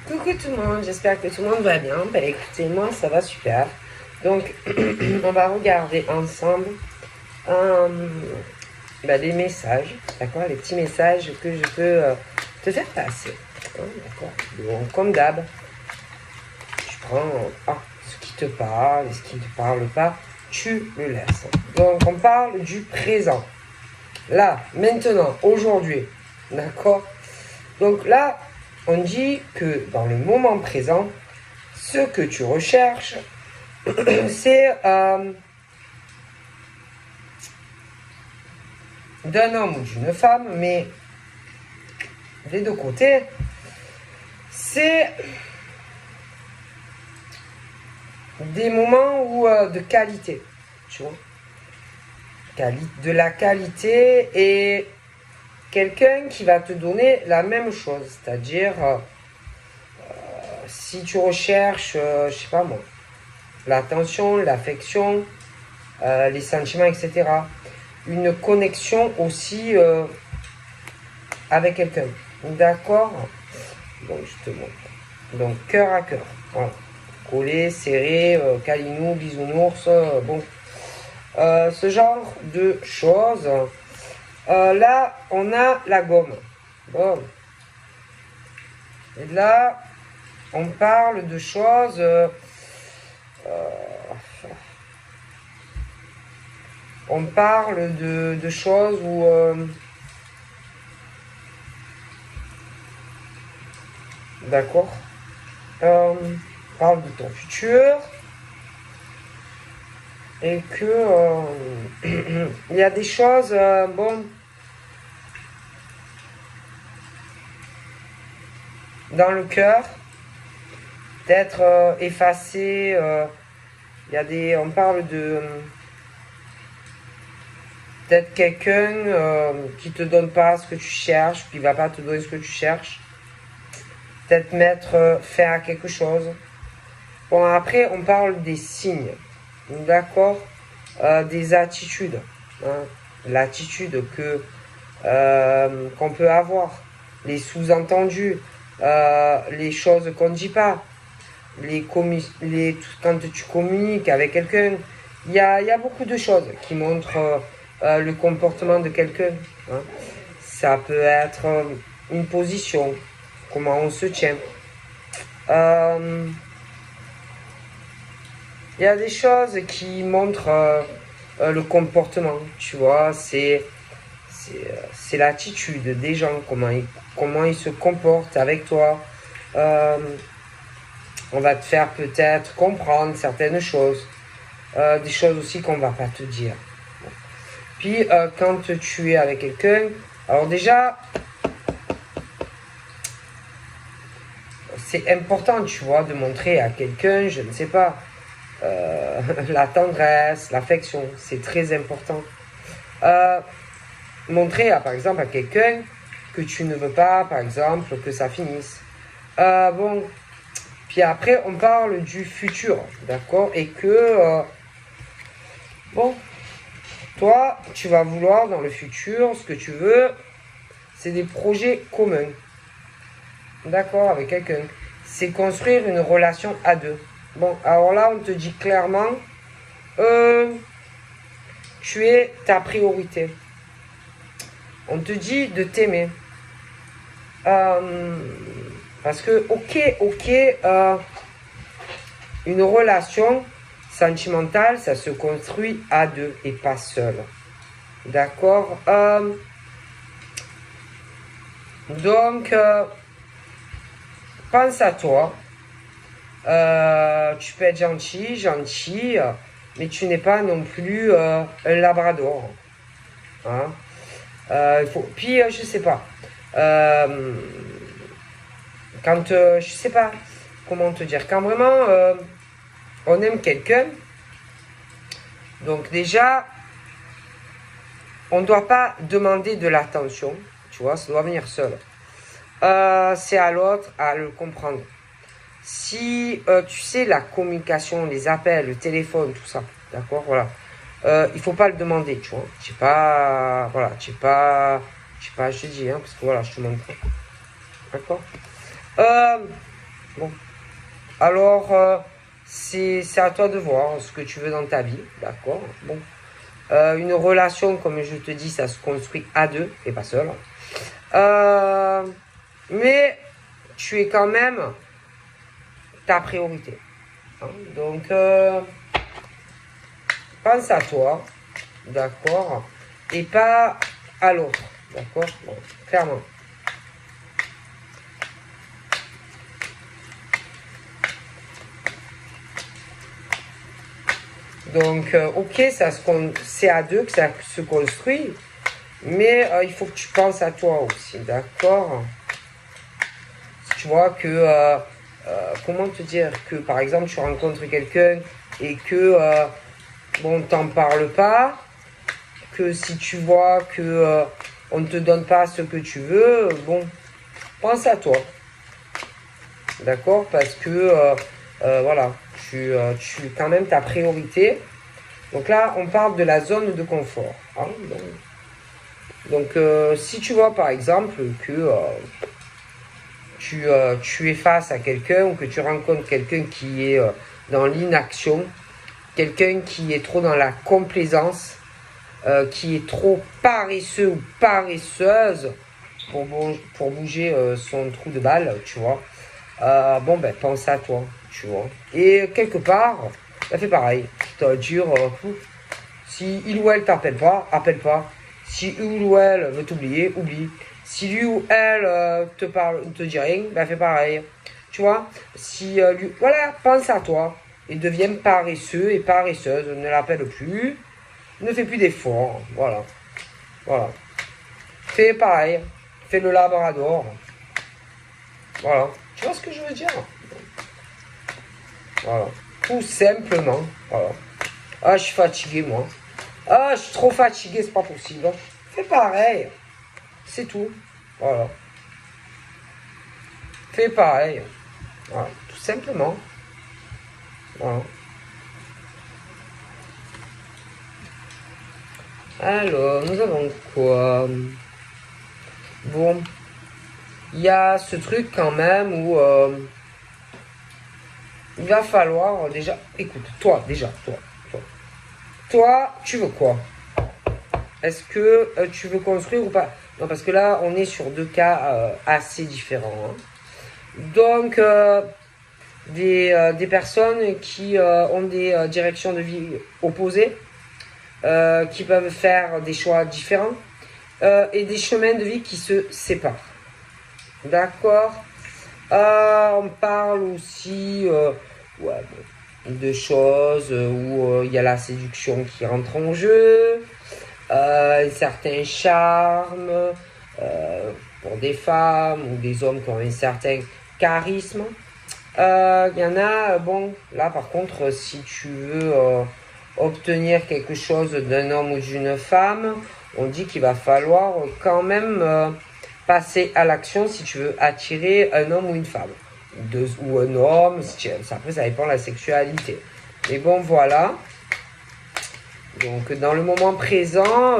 Coucou tout le monde, j'espère que tout le monde va bien. Ben écoutez, moi ça va super. Donc on va regarder ensemble les messages, d'accord, les petits messages que je peux te faire passer. D'accord. Donc comme d'hab, tu prends ce qui te parle et ce qui ne te parle pas, tu le laisses. Donc on parle du présent. Là, maintenant, aujourd'hui, d'accord. Donc là, on dit que dans le moment présent, ce que tu recherches, c'est d'un homme ou d'une femme, mais des deux côtés, c'est des moments où, de qualité, tu vois. De la qualité et quelqu'un qui va te donner la même chose, c'est-à-dire si tu recherches, je sais pas moi, l'attention, l'affection, les sentiments, etc. Une connexion aussi avec quelqu'un. D'accord. Donc je te montre. Donc cœur à cœur. Voilà. Collé, serré, câlinou, bisounours. Ce genre de choses. Là, on a la gomme. Bon. Et là, on parle de choses. On parle de choses où d'accord. On parle de ton futur et que il y a des choses dans le cœur, peut-être effacées. Il y a des, on parle de peut-être quelqu'un qui te donne pas ce que tu cherches, qui va pas te donner ce que tu cherches. Peut-être mettre fin à quelque chose. Bon, après, on parle des signes, d'accord, des attitudes, hein, l'attitude que qu'on peut avoir, les sous-entendus, les choses qu'on ne dit pas, quand tu communiques avec quelqu'un, il y a beaucoup de choses qui montrent le comportement de quelqu'un. Hein. Ça peut être une position, comment on se tient. Il y a des choses qui montrent le comportement, tu vois, c'est l'attitude des gens, comment ils se comportent avec toi. On va te faire peut-être comprendre certaines choses, des choses aussi qu'on va pas te dire. Puis quand tu es avec quelqu'un, alors déjà, c'est important, tu vois, de montrer à quelqu'un, je ne sais pas, la tendresse, l'affection, c'est très important. Montrer, par exemple, à quelqu'un que tu ne veux pas, par exemple, que ça finisse. Puis après, on parle du futur, d'accord? Et que, toi, tu vas vouloir dans le futur, ce que tu veux, c'est des projets communs, d'accord, avec quelqu'un. C'est construire une relation à deux. Bon, alors là, on te dit clairement, tu es ta priorité. On te dit de t'aimer. Parce que, une relation sentimentale, ça se construit à deux et pas seul. D'accord. Donc, pense à toi. Tu peux être gentil, mais tu n'es pas non plus un labrador. Hein. Puis, je sais pas. Quand, je sais pas comment te dire, quand vraiment on aime quelqu'un, donc déjà, on ne doit pas demander de l'attention, tu vois, ça doit venir seul. C'est à l'autre à le comprendre. Si tu sais la communication, les appels, le téléphone, tout ça, d'accord, voilà. Il faut pas le demander, tu vois. Je sais pas, voilà, je sais pas, je te dis, hein, parce que voilà, je te montre. D'accord. Bon. Alors, c'est à toi de voir ce que tu veux dans ta vie, d'accord? Bon. Une relation, comme je te dis, ça se construit à deux et pas seul. Mais tu es quand même ta priorité. Hein? Donc, pense à toi, d'accord? Et pas à l'autre, d'accord? Bon, clairement. Donc, ok, c'est à deux que ça se construit, mais il faut que tu penses à toi aussi, d'accord? Tu vois que, comment te dire, que par exemple, tu rencontres quelqu'un et que, bon, t'en parles pas, que si tu vois que on ne te donne pas ce que tu veux, bon, pense à toi, d'accord? Parce que, voilà, tu es quand même ta priorité. Donc là, on parle de la zone de confort. Hein, donc si tu vois par exemple que tu es face à quelqu'un ou que tu rencontres quelqu'un qui est dans l'inaction, quelqu'un qui est trop dans la complaisance, qui est trop paresseux ou paresseuse pour bouger son trou de balle, tu vois. Bon, ben, pense à toi, tu vois. Et quelque part, ça fait pareil. Ça va dire, si il ou elle t'appelle pas, appelle pas. Si il ou elle veut t'oublier, oublie. Si lui ou elle te dit rien, ben fais pareil. Tu vois, si lui, voilà, pense à toi et deviens paresseux et paresseuse, ne l'appelle plus, ne fais plus d'efforts, voilà, voilà. Fais pareil, fais le labrador, voilà. Tu vois ce que je veux dire? Voilà, tout simplement, voilà. Ah, je suis fatigué, moi. Ah, je suis trop fatigué, c'est pas possible. Fais pareil. C'est tout. Voilà. Fais pareil. Voilà. Tout simplement. Voilà. Alors, nous avons quoi? Bon. Il y a ce truc quand même où il va falloir déjà... Écoute, toi, déjà, toi. Toi, tu veux quoi? Est-ce que tu veux construire ou pas? Non, parce que là, on est sur deux cas assez différents. Hein. Donc, des personnes qui ont des directions de vie opposées, qui peuvent faire des choix différents, et des chemins de vie qui se séparent. D'accord. On parle aussi ouais, de choses où il y a la séduction qui rentre en jeu, un certain charme pour des femmes ou des hommes qui ont un certain charisme. Il y en a, bon, là par contre, si tu veux obtenir quelque chose d'un homme ou d'une femme, on dit qu'il va falloir quand même passer à l'action si tu veux attirer un homme ou une femme. Ou un homme, si après ça dépend de la sexualité. Mais bon, voilà. Donc dans le moment présent,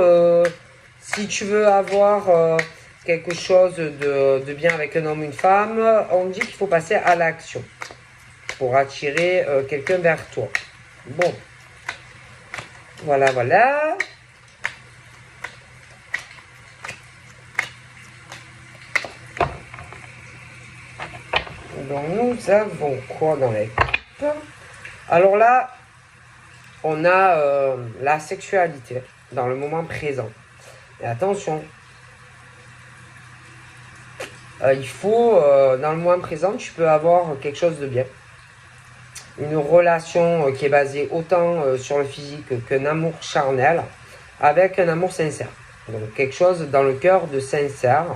si tu veux avoir quelque chose de bien avec un homme ou une femme, on dit qu'il faut passer à l'action pour attirer quelqu'un vers toi. Bon, voilà. Donc nous avons quoi dans les cartes? Alors là, on a la sexualité dans le moment présent. Et attention, il faut, dans le moment présent, tu peux avoir quelque chose de bien. Une relation qui est basée autant sur le physique qu'un amour charnel, avec un amour sincère. Donc quelque chose dans le cœur de sincère,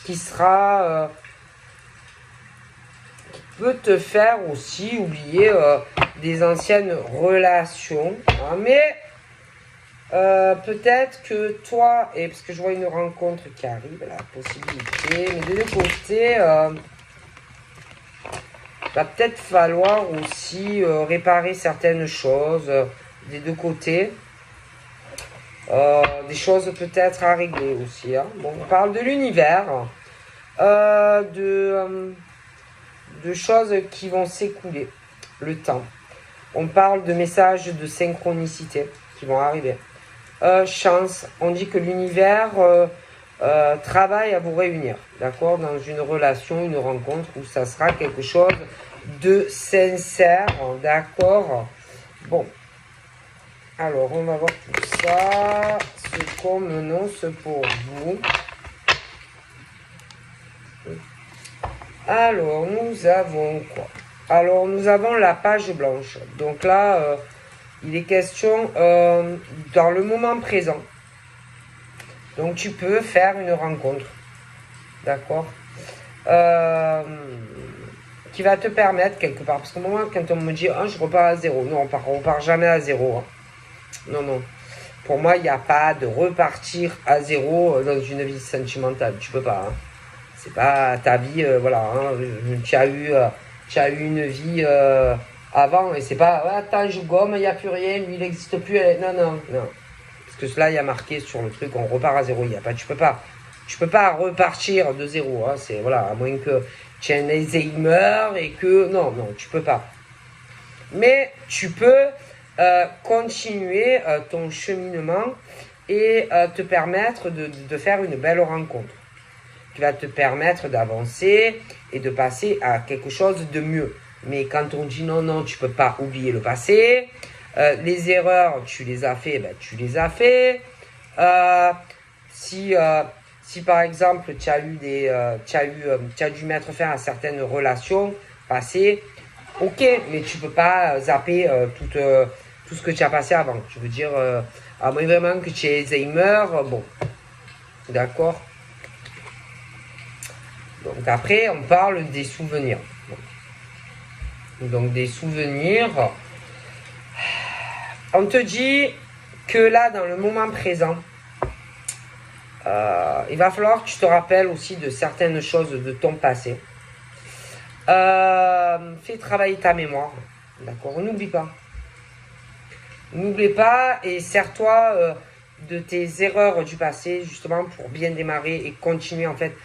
qui sera... qui peut te faire aussi oublier des anciennes relations. Hein, mais peut-être que toi, et parce que je vois une rencontre qui arrive, la possibilité, mais de deux côtés, va peut-être falloir aussi réparer certaines choses des deux côtés. Des choses peut-être à régler aussi. Hein. Bon, on parle de l'univers. de choses qui vont s'écouler, le temps. On parle de messages de synchronicité qui vont arriver. Chance, on dit que l'univers travaille à vous réunir, d'accord, dans une relation, une rencontre où ça sera quelque chose de sincère, d'accord. Bon, alors on va voir tout ça, ce qu'on m'annonce pour vous. Alors, nous avons quoi? Alors, nous avons la page blanche. Donc là, il est question dans le moment présent. Donc, tu peux faire une rencontre. D'accord, qui va te permettre quelque part. Parce qu'au moment, quand on me dit « je repars à zéro », non, on part jamais à zéro. Hein. Non, non. Pour moi, il n'y a pas de repartir à zéro dans une vie sentimentale. Tu peux pas. Hein. C'est pas ta vie, voilà. Hein. Tu as eu une vie avant et c'est pas « attends, je gomme, il n'y a plus rien, lui, il n'existe plus. » Non, non, non. Parce que cela, il y a marqué sur le truc, on repart à zéro. Il y a pas, tu peux pas repartir de zéro. Hein. C'est, voilà, à moins que tu aies un Alzheimer et que... Non, non, tu peux pas. Mais tu peux continuer ton cheminement et te permettre de faire une belle rencontre qui va te permettre d'avancer et de passer à quelque chose de mieux. Mais quand on dit non, non, tu peux pas oublier le passé, les erreurs, tu les as fait, ben, tu les as fait. Si par exemple tu as dû mettre fin à certaines relations passées, ok, mais tu peux pas zapper tout ce que tu as passé avant. Je veux dire, à moins vraiment que tu aies Alzheimer, bon, d'accord. Donc après, on parle des souvenirs. Donc des souvenirs. On te dit que là, dans le moment présent, il va falloir que tu te rappelles aussi de certaines choses de ton passé. Fais travailler ta mémoire. D'accord, n'oublie pas. N'oublie pas et sers-toi de tes erreurs du passé, justement, pour bien démarrer et continuer, en fait,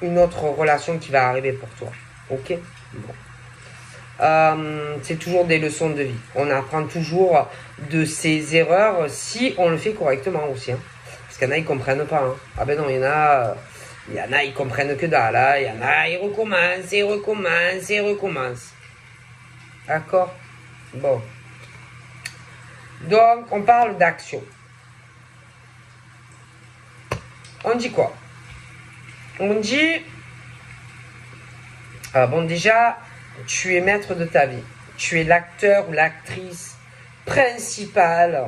une autre relation qui va arriver pour toi. Ok, bon. C'est toujours des leçons de vie. On apprend toujours de ses erreurs si on le fait correctement aussi. Hein. Parce qu'il y en a, ils comprennent pas. Hein. Ah ben non, il y en a, ils comprennent que dalle. Hein. Il y en a, ils recommencent. D'accord? Bon. Donc, on parle d'action. On dit quoi? On dit, bon déjà, tu es maître de ta vie. Tu es l'acteur ou l'actrice principale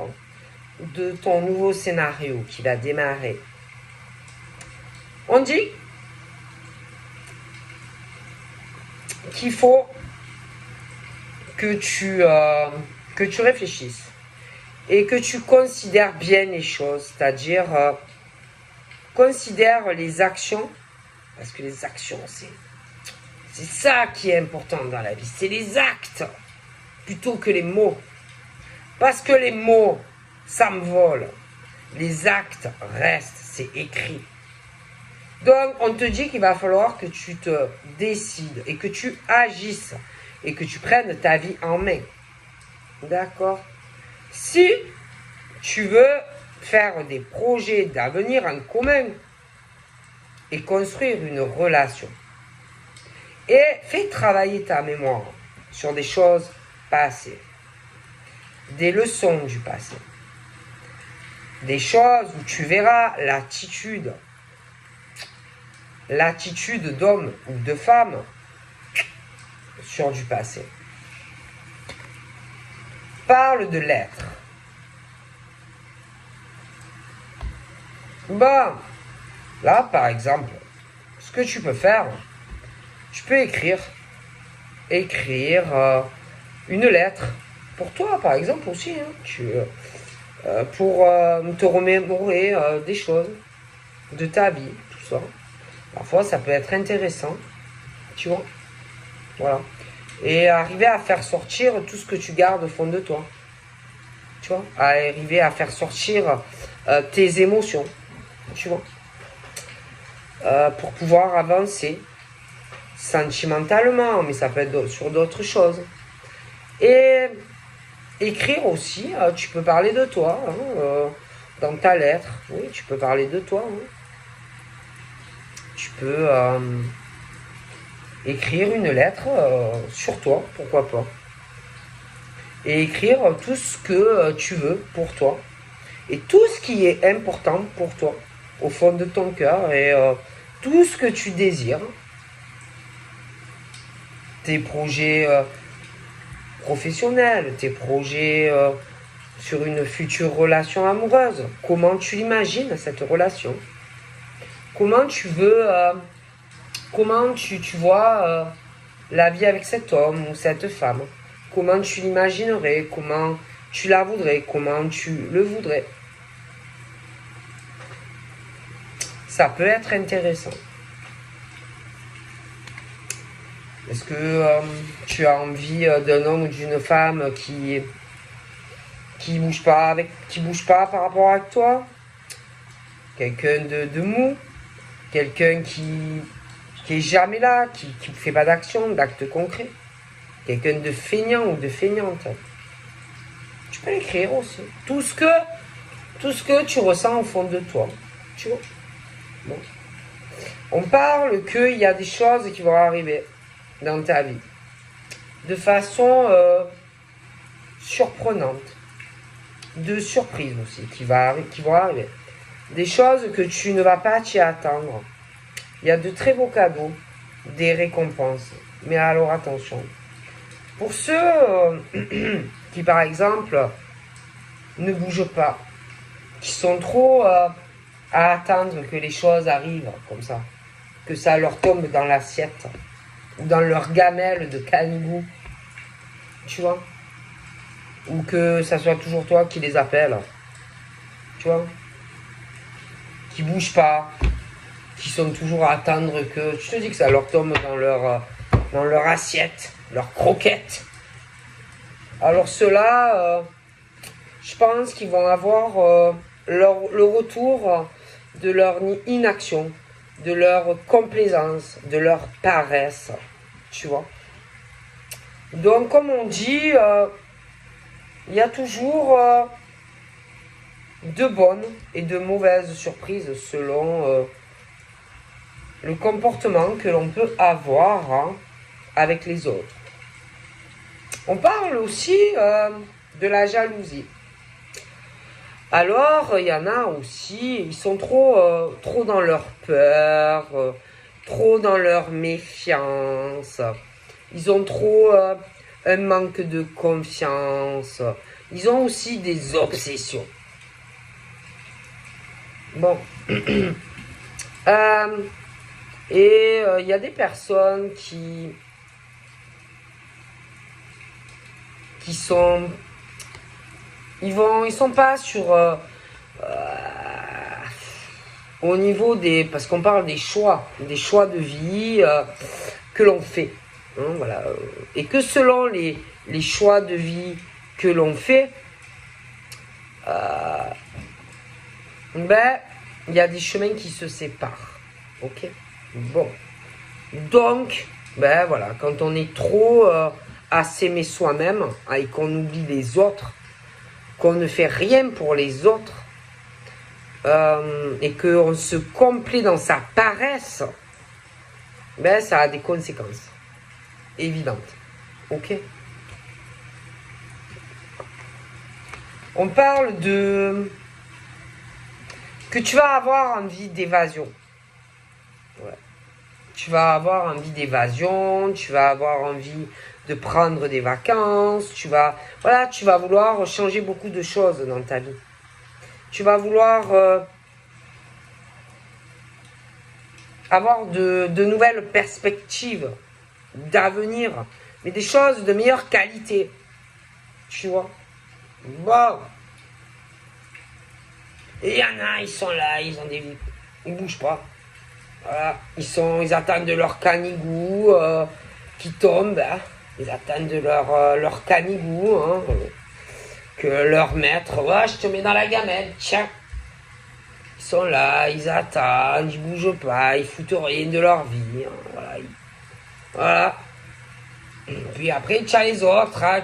de ton nouveau scénario qui va démarrer. On dit qu'il faut que tu réfléchisses et que tu considères bien les choses, c'est-à-dire considère les actions, parce que les actions, c'est ça qui est important dans la vie, c'est les actes, plutôt que les mots. Parce que les mots, ça me vole. Les actes restent, c'est écrit. Donc, on te dit qu'il va falloir que tu te décides et que tu agisses et que tu prennes ta vie en main. D'accord? Si tu veux faire des projets d'avenir en commun et construire une relation, et fais travailler ta mémoire sur des choses passées, des leçons du passé, des choses où tu verras l'attitude d'homme ou de femme sur du passé. Parle de l'être. Bon, là par exemple, ce que tu peux faire, tu peux écrire une lettre pour toi par exemple aussi, hein, pour te remémorer des choses de ta vie, tout ça. Parfois ça peut être intéressant, tu vois, voilà. Et arriver à faire sortir tout ce que tu gardes au fond de toi, tu vois, arriver à faire sortir tes émotions, tu vois. pour pouvoir avancer sentimentalement, mais ça peut être sur d'autres choses. Et écrire aussi, tu peux parler de toi dans ta lettre. Oui, tu peux parler de toi. Tu peux écrire une lettre sur toi, pourquoi pas. Et écrire tout ce que tu veux pour toi. Et tout ce qui est important pour toi, au fond de ton cœur, et tout ce que tu désires. Tes projets professionnels, tes projets sur une future relation amoureuse. Comment tu l'imagines, cette relation? Comment tu veux, comment tu vois la vie avec cet homme ou cette femme? Comment tu l'imaginerais? Comment tu la voudrais? Comment tu le voudrais? Ça peut être intéressant. Est-ce que tu as envie d'un homme ou d'une femme qui bouge pas par rapport à toi? Quelqu'un de mou? Quelqu'un qui est jamais là, qui ne fait pas d'action, d'actes concrets? Quelqu'un de feignant ou de feignante? Tu peux l'écrire aussi. Tout ce que tu ressens au fond de toi. Tu vois? Bon. On parle qu'il y a des choses qui vont arriver dans ta vie de façon surprenante, de surprise aussi qui vont arriver, des choses que tu ne vas pas t'y attendre. Il y a de très beaux cadeaux, des récompenses, mais alors attention, pour ceux qui par exemple ne bougent pas, qui sont trop à attendre que les choses arrivent comme ça, que ça leur tombe dans l'assiette ou dans leur gamelle de canigou, tu vois, ou que ça soit toujours toi qui les appelle, tu vois, qui bougent pas, qui sont toujours à attendre que, tu te dis que ça leur tombe dans leur assiette, leur croquette. Alors ceux-là, je pense qu'ils vont avoir le retour de leur inaction, de leur complaisance, de leur paresse, tu vois. Donc, comme on dit, il y a toujours de bonnes et de mauvaises surprises selon le comportement que l'on peut avoir avec les autres. On parle aussi de la jalousie. Alors, il y en a aussi, ils sont trop dans leur peur, trop dans leur méfiance. Ils ont trop un manque de confiance. Ils ont aussi des obsessions. Bon. Et il y a des personnes qui sont... Ils sont pas sur... au niveau des... Parce qu'on parle des choix de vie que l'on fait. Hein, voilà. Et que selon les choix de vie que l'on fait, il y a des chemins qui se séparent. Ok? Bon. Donc, voilà, quand on est trop à s'aimer soi-même et qu'on oublie les autres, qu'on ne fait rien pour les autres, et qu'on se complaît dans sa paresse, ça a des conséquences évidentes. Ok? On parle de... que tu vas avoir envie d'évasion. Ouais. Tu vas avoir envie d'évasion, tu vas avoir envie de prendre des vacances, tu vas vouloir changer beaucoup de choses dans ta vie. Tu vas vouloir avoir de nouvelles perspectives d'avenir, mais des choses de meilleure qualité. Tu vois? Bon. Et il y en a, ils sont là, ils ont des vies. Ils bougent pas. Voilà. Ils attendent de leur canigou qui tombe. Hein. Ils attendent de leur canigou. Hein, que leur maître, ouais, je te mets dans la gamelle, tiens. Ils sont là, ils attendent, ils bougent pas, ils foutent rien de leur vie. Hein, voilà. Voilà. Et puis après, tu as les autres hein,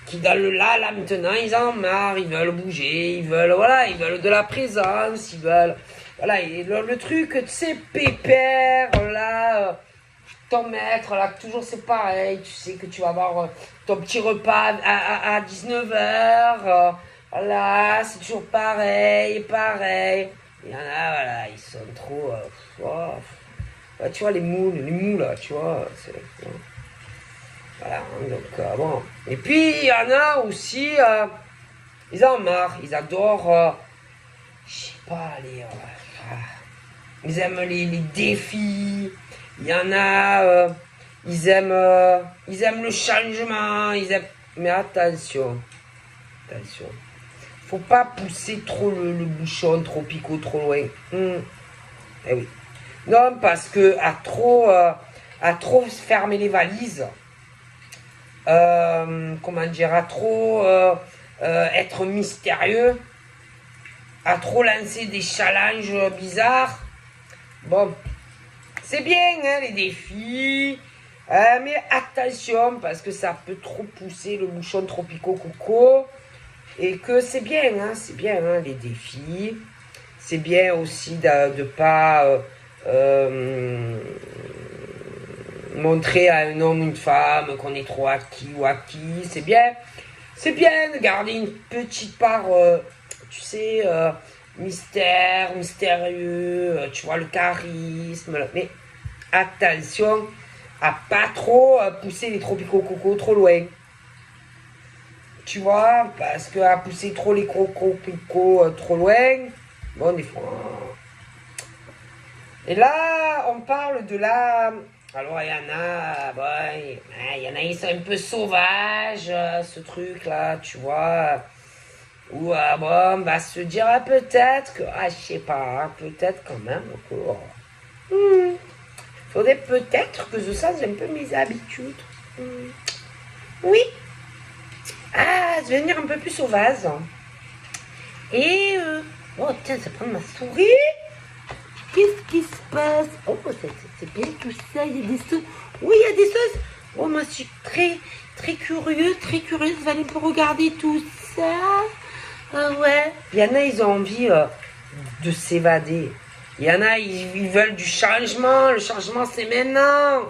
qui dans le là, maintenant, ils en ont marre, ils veulent bouger, ils veulent, voilà, ils veulent de la présence, ils veulent, voilà, et le truc, tu sais, pépère, là, ton maître, là, toujours c'est pareil, tu sais que tu vas avoir ton petit repas à 19h, voilà, c'est toujours pareil, pareil. Il y en a, voilà, ils sont trop, ouais, tu vois, les mous, là, tu vois, c'est... Voilà, donc bon. Et puis il y en a aussi, ils en ont marre, ils adorent, je sais pas, ils aiment les défis. Il y en a, ils aiment le changement, ils aiment. Mais attention, attention, faut pas pousser trop le bouchon, trop picot, trop loin. Eh oui. Non, parce que à trop fermer les valises. Comment dire, à trop être mystérieux, à trop lancer des challenges bizarres. Bon, c'est bien hein, les défis, mais attention parce que ça peut trop pousser le bouchon tropico coco et que c'est bien hein, les défis. C'est bien aussi de pas montrer à un homme ou une femme qu'on est trop acquis ou acquis, c'est bien de garder une petite part, tu sais, mystérieux, tu vois, le charisme, mais attention à pas trop pousser les tropicaux coco trop loin. Tu vois, parce que à pousser trop les tropicaux trop loin, bon, des fois. Et là, on parle de la... Alors, il y en a, bon, il y en a, ils sont un peu sauvages, ce truc-là, tu vois. Ou, bon, on va se dire peut-être que, je sais pas, peut-être quand même que... faudrait peut-être que je change un peu mes habitudes. Oui. Devenir un peu plus sauvage. Et, oh, tiens, ça prend ma souris. Qu'est-ce qui se passe? Oh, c'est bien tout ça, il y a des choses. Oui, il y a des choses. Bon, moi, je suis très curieuse. Je vais aller pour regarder tout ça. Ouais. Il y en a, ils ont envie de s'évader. Il y en a, ils veulent du changement. Le changement, c'est maintenant.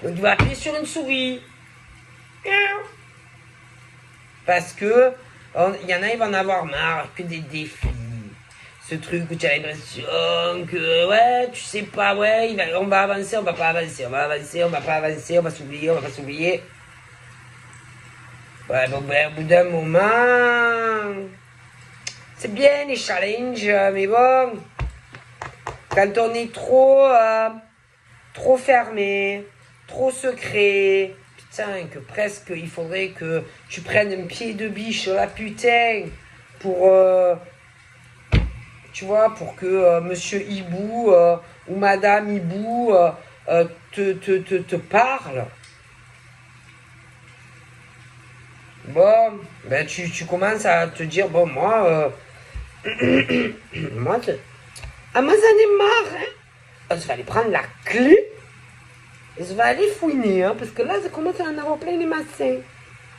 Donc, tu vas appuyer sur une souris. Parce que, il y en a, ils vont en avoir marre que des défis. Ce truc où tu as l'impression que, ouais, tu sais pas, ouais, on va avancer, on va pas avancer, on va avancer, on va pas avancer, on va s'oublier, on va pas s'oublier. Ouais, bon, ben, au bout d'un moment, c'est bien les challenges, mais bon, quand on est trop fermé, trop secret, putain, que presque il faudrait que tu prennes un pied de biche, là, putain, pour... tu vois, pour que Monsieur Hibou ou Madame Hibou te parle. Bon, ben tu commences à te dire, bon, moi, moi, moi, j'en ai marre, hein. Je vais aller prendre la clé et je vais aller fouiner, hein, parce que là, je commence à en avoir plein les massins.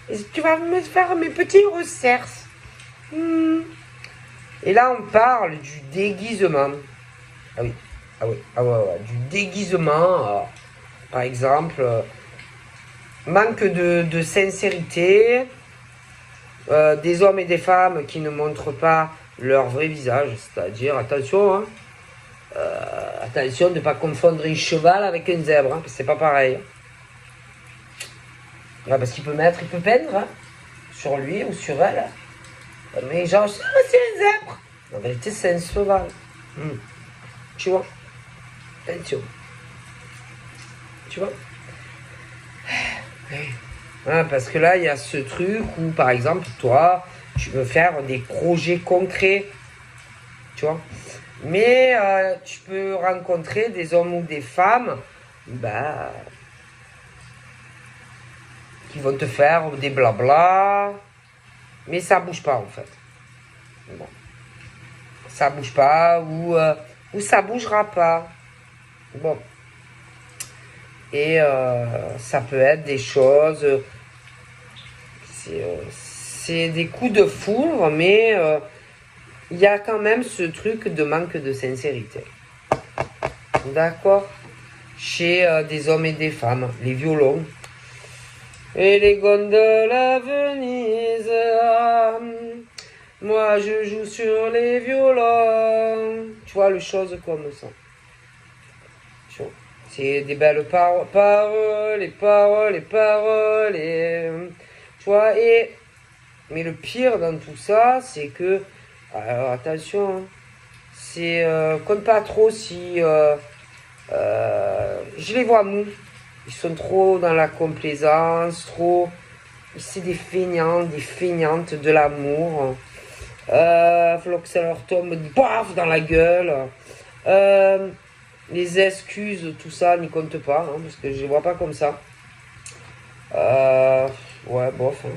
Et tu vas me faire mes petits recherches. Et là, on parle du déguisement. Ah oui, ouais, du déguisement. Par exemple, manque de sincérité, des hommes et des femmes qui ne montrent pas leur vrai visage. C'est-à-dire, attention, hein, attention de ne pas confondre un cheval avec un zèbre, hein, parce que c'est pas pareil. Ouais, parce qu'il peut peindre hein, sur lui ou sur elle. Mais genre, c'est un zèbre. En vérité, c'est un cheval. Tu vois? Attention. Tu vois? Ouais, parce que là, il y a ce truc où, par exemple, toi, tu veux faire des projets concrets. Tu vois? Mais tu peux rencontrer des hommes ou des femmes qui vont te faire des blabla. Mais ça bouge pas, en fait. Bon. ça bouge pas ou ça bougera pas. Bon. Et ça peut être des choses, c'est des coups de foudre, mais il y a quand même ce truc de manque de sincérité. D'accord? Chez des hommes et des femmes, les violons. Et les gondoles à Venise, moi je joue sur les violons. Tu vois, les choses comme ça. C'est des belles paroles, les paroles, les paroles, et, tu vois, mais le pire dans tout ça, c'est que, alors attention, c'est, compte pas trop si, je les vois mous, ils sont trop dans la complaisance, trop, c'est des feignants, des feignantes de l'amour, faut que ça leur tombe, paf, dans la gueule, les excuses, tout ça n'y compte pas, hein, parce que je les vois pas comme ça. Ouais, bof. Hein.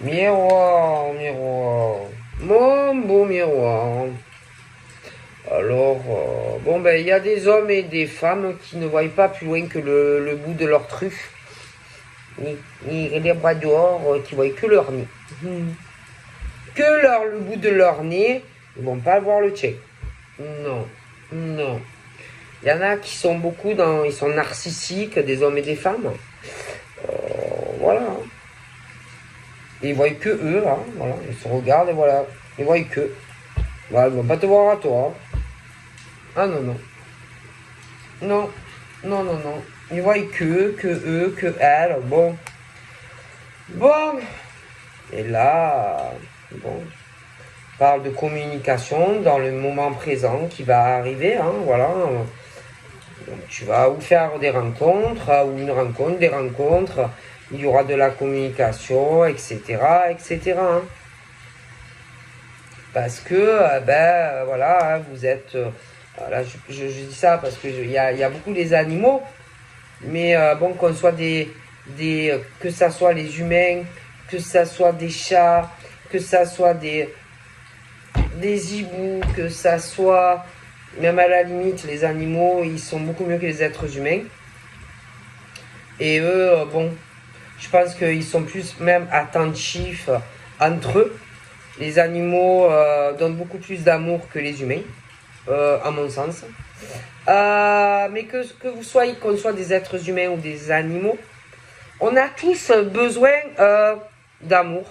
Miroir, miroir. Mon beau miroir. Alors, bon, ben, il y a des hommes et des femmes qui ne voient pas plus loin que le bout de leur truffe. Ni les bras dehors, qui voient que leur nez. Que le bout de leur nez, ils vont pas voir le tien. Non, non. Il y en a qui sont beaucoup ils sont narcissiques, des hommes et des femmes. Voilà. Ils voient que eux, hein, voilà. Ils se regardent et voilà. Ils voient que. Voilà, ils vont pas te voir à toi. Ah non, non. Non, non, non, non. Ils voient que eux, que elles. Bon. Bon. Et là, bon. Parle de communication dans le moment présent qui va arriver, hein, voilà. Donc, tu vas ou faire des rencontres, ou une rencontre, des rencontres, il y aura de la communication, etc., etc. Hein. Parce que, voilà, hein, vous êtes, là, je dis ça parce que il y a beaucoup les animaux, mais bon, qu'on soit que ça soit les humains, que ça soit des chats, que ça soit des hiboux, que ça soit, même à la limite, les animaux, ils sont beaucoup mieux que les êtres humains. Et eux, bon, je pense qu'ils sont plus même attentifs entre eux. Les animaux donnent beaucoup plus d'amour que les humains, à mon sens. Mais qu'on soit des êtres humains ou des animaux, on a tous besoin d'amour.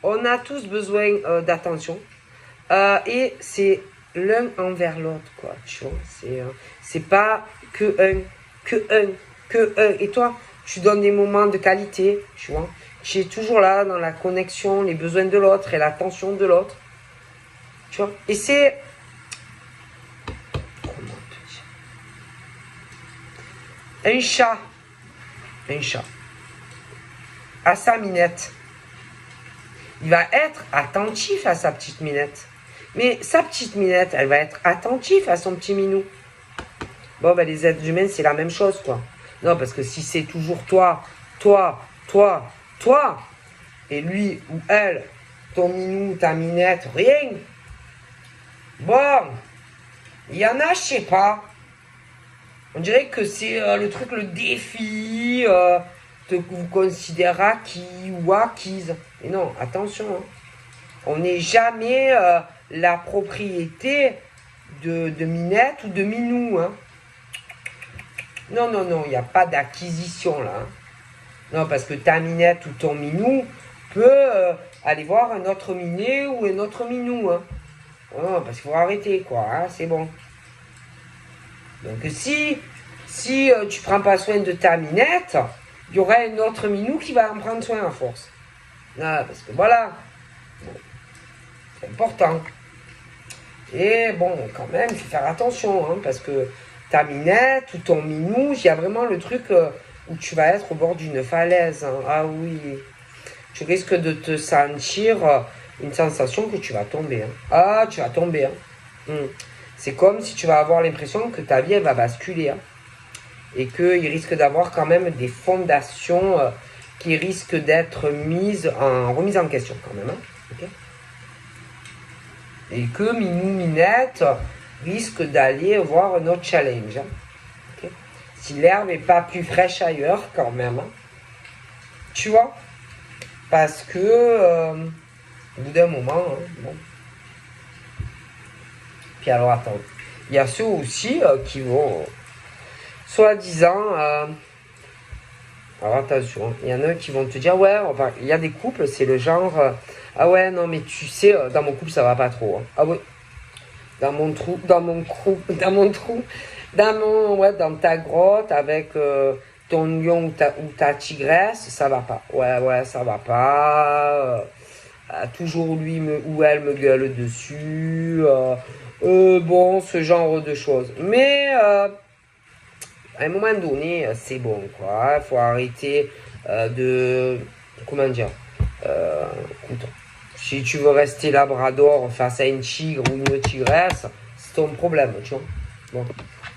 On a tous besoin d'attention. Et c'est l'un envers l'autre, quoi, tu vois. C'est pas que un. Et toi, tu donnes des moments de qualité, tu vois. Tu es toujours là dans la connexion, les besoins de l'autre et l'attention de l'autre. Tu vois. Et c'est... Comment te dire? Un chat à sa minette. Il va être attentif à sa petite minette. Mais sa petite minette, elle va être attentive à son petit minou. Bon, ben les êtres humains, c'est la même chose, quoi. Non, parce que si c'est toujours toi, et lui ou elle, ton minou, ta minette, rien. Bon, il y en a, je sais pas. On dirait que c'est le truc, le défi, de vous considérer acquis ou acquise. Et non, attention, hein. On n'est jamais la propriété de minette ou de minou, hein. Non, non, non, il n'y a pas d'acquisition là. Hein. Non, parce que ta minette ou ton minou peut aller voir un autre minet ou un autre minou. Hein. Non, parce qu'il faut arrêter, quoi. Hein, c'est bon. Donc si tu prends pas soin de ta minette, il y aura un autre minou qui va en prendre soin à force. Non, parce que voilà. Bon, c'est important. Et bon, quand même, il faut faire attention, hein, parce que ta minette ou ton minou, il y a vraiment le truc où tu vas être au bord d'une falaise. Hein. Ah oui, tu risques de te sentir une sensation que tu vas tomber. Hein. Ah, tu vas tomber. Hein. C'est comme si tu vas avoir l'impression que ta vie, elle va basculer. Hein. Et qu'il risque d'avoir quand même des fondations qui risquent d'être remises en question quand même. Hein. Okay. Et que Minou Minette risque d'aller voir un autre challenge. Hein. Okay. Si l'herbe n'est pas plus fraîche ailleurs, quand même. Hein. Tu vois? Parce que, au bout d'un moment, hein, bon. Puis alors, attends. Il y a ceux aussi qui vont, soi-disant, alors attention, il y en a qui vont te dire, ouais, il y a des couples, c'est le genre, ah ouais, non, mais tu sais, dans mon couple, ça va pas trop. Hein. Ah oui, dans ta grotte avec ton lion ou ta tigresse, ça va pas. Ouais, ça va pas. Toujours lui ou elle me gueule dessus. Bon, ce genre de choses. Mais à un moment donné, c'est bon, quoi. Il faut arrêter de... Comment dire écoute, si tu veux rester labrador face à une tigre ou une tigresse, c'est ton problème, tu vois. Bon,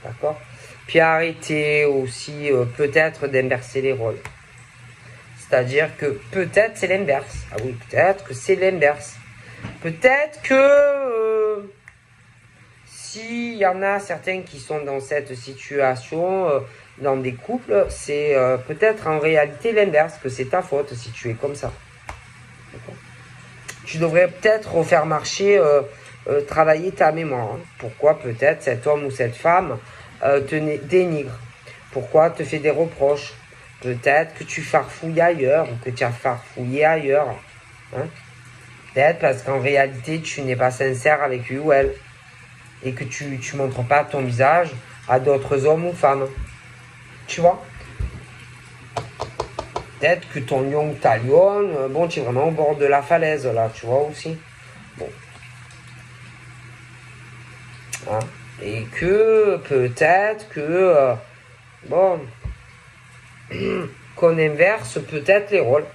d'accord. Puis arrêter aussi peut-être d'inverser les rôles. C'est-à-dire que peut-être c'est l'inverse. Ah oui, peut-être que c'est l'inverse. Peut-être que s'il y en a certains qui sont dans cette situation, dans des couples, c'est peut-être en réalité l'inverse, que c'est ta faute si tu es comme ça. D'accord. Tu devrais peut-être refaire marcher, travailler ta mémoire. Hein. Pourquoi peut-être cet homme ou cette femme te dénigre? Pourquoi te fait des reproches? Peut-être que tu farfouilles ailleurs ou que tu as farfouillé ailleurs. Hein. Peut-être parce qu'en réalité, tu n'es pas sincère avec lui ou elle. Et que tu ne montres pas ton visage à d'autres hommes ou femmes. Tu vois? Peut-être que ton lion ou ta lionne, bon, tu es vraiment au bord de la falaise, là, tu vois aussi. Bon. Hein? Et que, peut-être que, bon, qu'on inverse peut-être les rôles.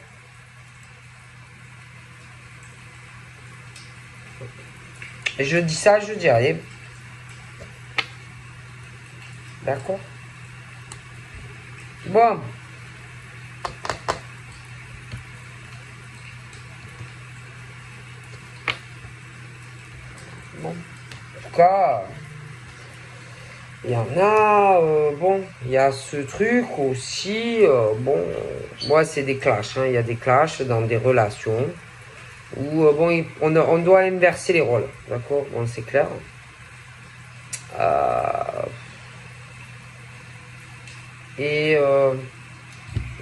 Et je dis ça, je dis rien. D'accord? Bon. Bon. En tout cas, il y en a, bon, il y a ce truc aussi, bon, moi c'est des clashs, hein, il y a des clashs dans des relations où, bon, on doit inverser les rôles, d'accord? Bon, c'est clair. Et,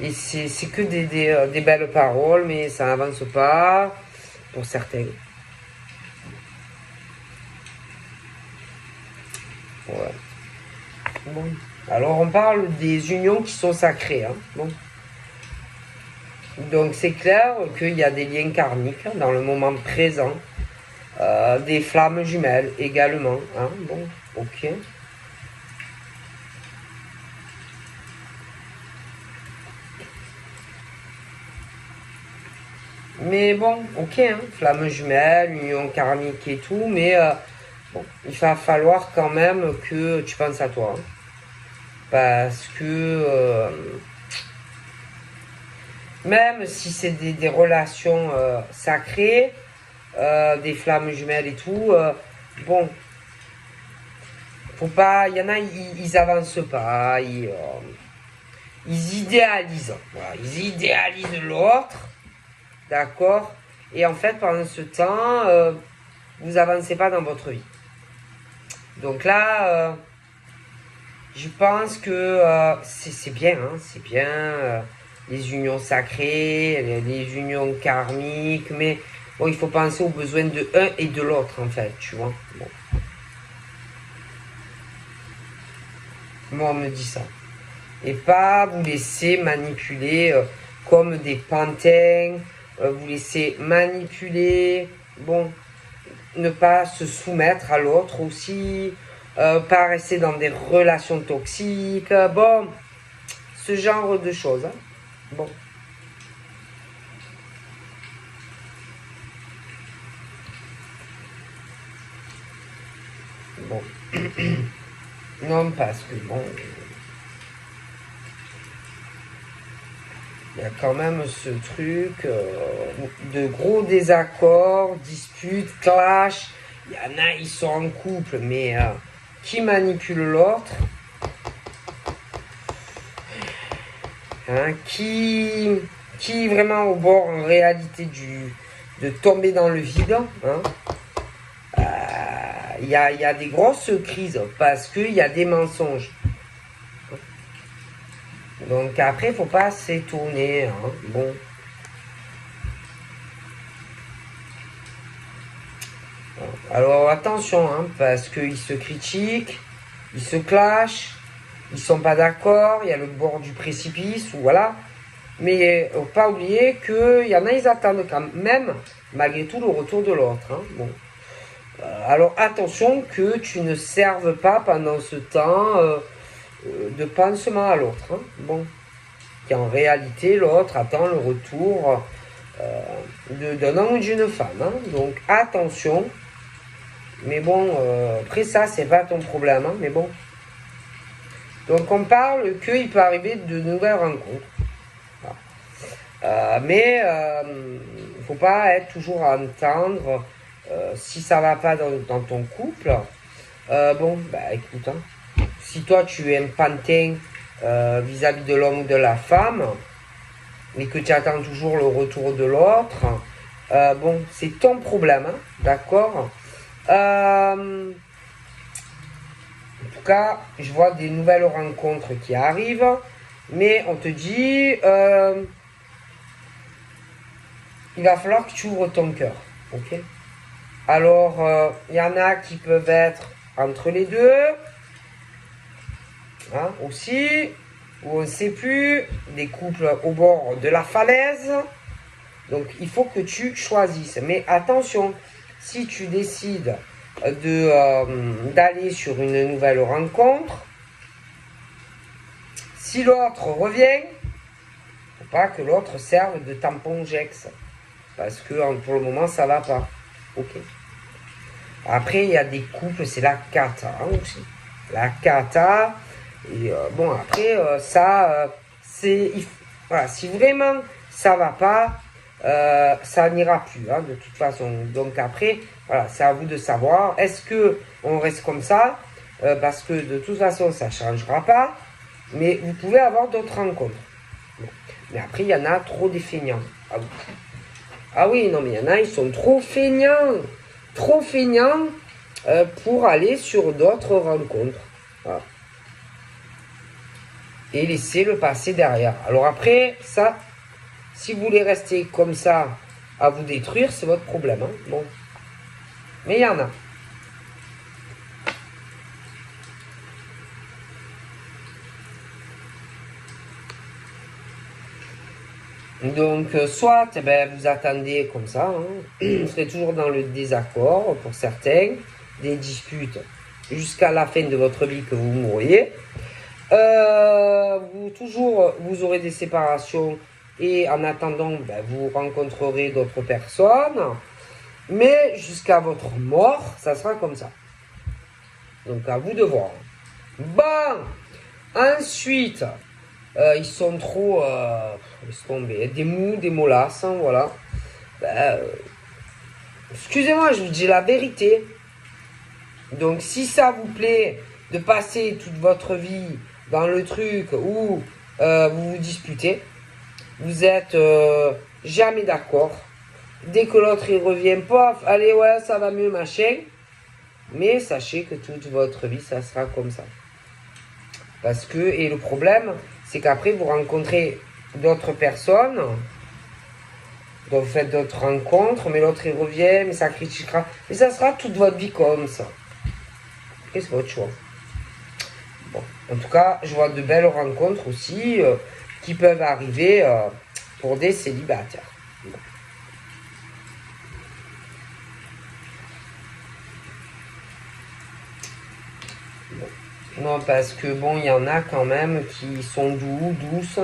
et c'est que des belles paroles, mais ça n'avance pas pour certains. Ouais. Bon. Alors on parle des unions qui sont sacrées. Hein. Bon. Donc c'est clair qu'il y a des liens karmiques dans le moment présent. Des flammes jumelles également. Hein. Bon, ok. Mais bon, ok, hein, flamme jumelle, union karmique et tout, mais bon, il va falloir quand même que tu penses à toi. Hein. Parce que même si c'est des relations sacrées, des flammes jumelles et tout, bon, faut pas, il y en a, ils avancent pas, ils idéalisent. Voilà, ils idéalisent l'autre. D'accord? Et en fait, pendant ce temps, vous avancez pas dans votre vie. Donc là, je pense que c'est bien, hein, c'est bien les unions sacrées, les unions karmiques, mais bon, il faut penser aux besoins de un et de l'autre, en fait, tu vois. Bon. Moi, on me dit ça. Et pas vous laisser manipuler comme des pantins, vous laisser manipuler, bon, ne pas se soumettre à l'autre aussi, pas rester dans des relations toxiques, bon, ce genre de choses. Hein. Bon. Bon. Non, parce que bon... Il y a quand même ce truc de gros désaccords, disputes, clash, Il y en a, ils sont en couple, mais qui manipule l'autre, hein, qui vraiment au bord en réalité de tomber dans le vide. Hein. Il y a des grosses crises parce qu'il y a des mensonges. Donc après, il ne faut pas s'étonner. Hein. Bon. Alors attention, hein, parce qu'ils se critiquent, ils se clashent, ils sont pas d'accord, il y a le bord du précipice, ou voilà. Mais faut pas oublier qu'il y en a, ils attendent quand même, malgré tout, le retour de l'autre. Hein. Bon. Alors attention que tu ne serves pas pendant ce temps de pansement à l'autre. Hein. Bon. Qu'en réalité, l'autre attend le retour d'un homme ou d'une femme. Hein. Donc attention. Mais bon, après ça, c'est pas ton problème. Hein. Mais bon. Donc on parle qu'il peut arriver de nouvelles rencontres. Mais il ne faut pas être toujours à entendre si ça va pas dans ton couple. Bon, bah écoute, hein, si toi tu es un pantin vis-à-vis de l'homme ou de la femme, mais que tu attends toujours le retour de l'autre, bon, c'est ton problème, hein, d'accord. En tout cas, je vois des nouvelles rencontres qui arrivent, mais on te dit, il va falloir que tu ouvres ton cœur, ok. Alors, il y en a qui peuvent être entre les deux, hein, aussi, ou on ne sait plus, des couples au bord de la falaise. Donc, il faut que tu choisisses. Mais attention, si tu décides d'aller sur une nouvelle rencontre, si l'autre revient, il ne faut pas que l'autre serve de tampon Jex. Parce que pour le moment, ça ne va pas. Ok. Après, il y a des couples, c'est la cata hein, aussi. La cata. Et bon, après, ça, c'est. Voilà, si vraiment ça va pas, ça n'ira plus, hein, de toute façon. Donc après, voilà, c'est à vous de savoir. Est-ce que on reste comme ça parce que de toute façon, ça ne changera pas. Mais vous pouvez avoir d'autres rencontres. Bon. Mais après, il y en a trop des feignants. Ah oui, non, mais il y en a, ils sont trop feignants. Trop feignants pour aller sur d'autres rencontres. Voilà. Et laisser le passé derrière. Alors après, ça, si vous voulez rester comme ça à vous détruire, c'est votre problème. Hein. Bon. Mais il y en a. Donc, soit eh ben, vous attendez comme ça, hein. Vous serez toujours dans le désaccord pour certains, des disputes jusqu'à la fin de votre vie que vous mourriez. Vous aurez des séparations et en attendant, ben, vous rencontrerez d'autres personnes. Mais jusqu'à votre mort, ça sera comme ça. Donc, à vous de voir. Bon, ensuite... ils sont trop... laisse tomber. Des mous, des molasses, hein, voilà. Excusez-moi, je vous dis la vérité. Donc, si ça vous plaît de passer toute votre vie dans le truc où vous vous disputez, vous êtes jamais d'accord. Dès que l'autre il revient, pof, allez, ouais, ça va mieux, machin. Mais sachez que toute votre vie, ça sera comme ça. Parce que, et le problème, c'est qu'après, vous rencontrez d'autres personnes, donc vous faites d'autres rencontres, mais l'autre, il revient, mais ça critiquera. Et ça sera toute votre vie comme ça. Après, c'est votre choix. Bon, en tout cas, je vois de belles rencontres aussi qui peuvent arriver pour des célibataires. Bon. Non, parce que bon, il y en a quand même qui sont douces,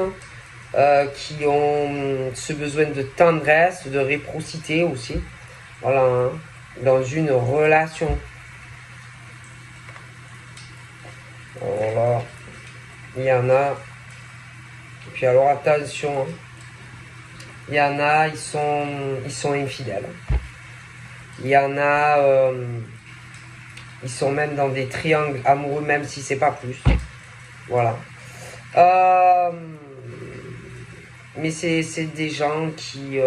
qui ont ce besoin de tendresse, de réciprocité aussi, voilà, hein, dans une relation. Alors là, il y en a, et puis alors attention, hein, il y en a, ils sont infidèles. Il y en a, Ils sont même dans des triangles amoureux, même si c'est pas plus. Voilà. Mais c'est des gens qui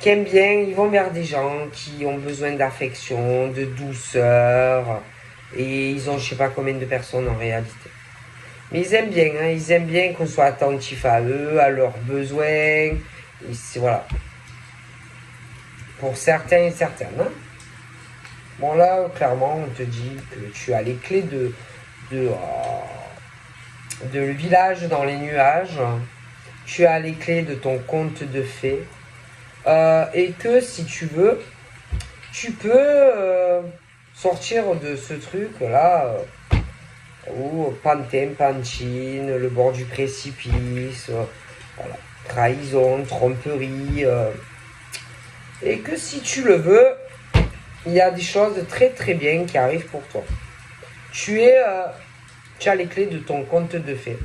aiment bien, ils vont vers des gens qui ont besoin d'affection, de douceur. Et ils ont je sais pas combien de personnes en réalité. Mais ils aiment bien, hein, ils aiment bien qu'on soit attentif à eux, à leurs besoins. Voilà. Pour certains et certaines. Hein. Bon là, clairement, on te dit que tu as les clés de le village dans les nuages. Tu as les clés de ton conte de fées. Et que si tu veux, tu peux sortir de ce truc-là. Ou Pantin, Pantine, le bord du précipice, voilà. Trahison, tromperie. Et que si tu le veux, il y a des choses très très bien qui arrivent pour toi. Tu as les clés de ton conte de fées.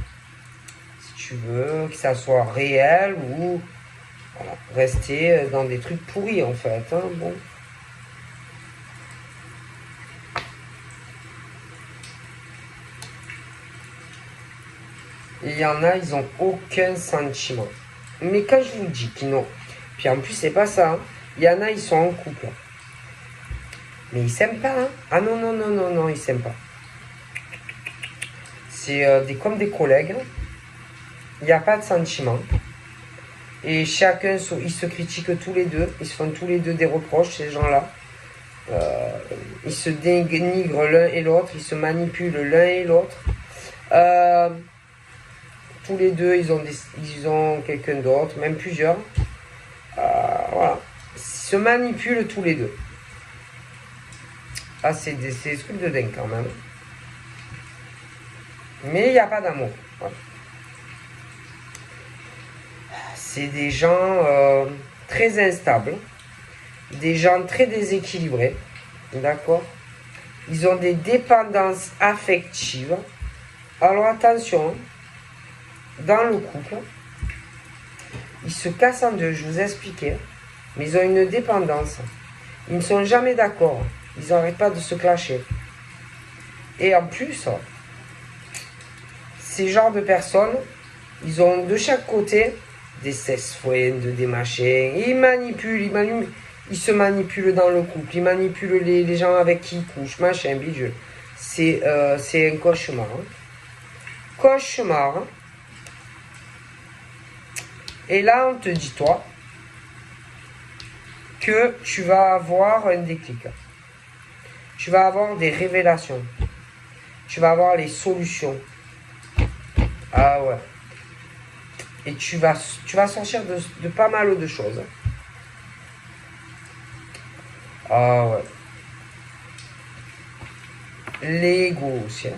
Si tu veux que ça soit réel ou voilà, rester dans des trucs pourris en fait. Hein, bon. Il y en a, ils n'ont aucun sentiment. Mais quand je vous dis qu'ils n'ont... Puis en plus, c'est pas ça. Hein. Il y en a, ils sont en couple. Mais ils s'aiment pas. Hein. Ah non, non, non, non, non, ils s'aiment pas. C'est comme des collègues. Il n'y a pas de sentiment. Et chacun, ils se critiquent tous les deux. Ils se font tous les deux des reproches, ces gens-là. Ils se dénigrent l'un et l'autre. Ils se manipulent l'un et l'autre. Tous les deux, ils ont quelqu'un d'autre, même plusieurs. Voilà. Ils se manipulent tous les deux. Ah, c'est des trucs de dingue quand même. Mais il n'y a pas d'amour. Voilà. C'est des gens très instables. Des gens très déséquilibrés. D'accord? Ils ont des dépendances affectives. Alors attention. Dans le couple, ils se cassent en deux, je vous ai expliqué, mais ils ont une dépendance. Ils ne sont jamais d'accord. Ils n'arrêtent pas de se clasher. Et en plus, ces genres de personnes, ils ont de chaque côté des cesse-fouines, des machins. Ils manipulent, ils se manipulent dans le couple. Ils manipulent les gens avec qui ils couchent, machin, bidule. C'est un cauchemar. Hein. Cauchemar. Hein. Et là, on te dit, toi, que tu vas avoir un déclic. Tu vas avoir des révélations. Tu vas avoir les solutions. Ah ouais. Et tu vas sortir de pas mal de choses. Ah ouais. L'ego aussi. Hein.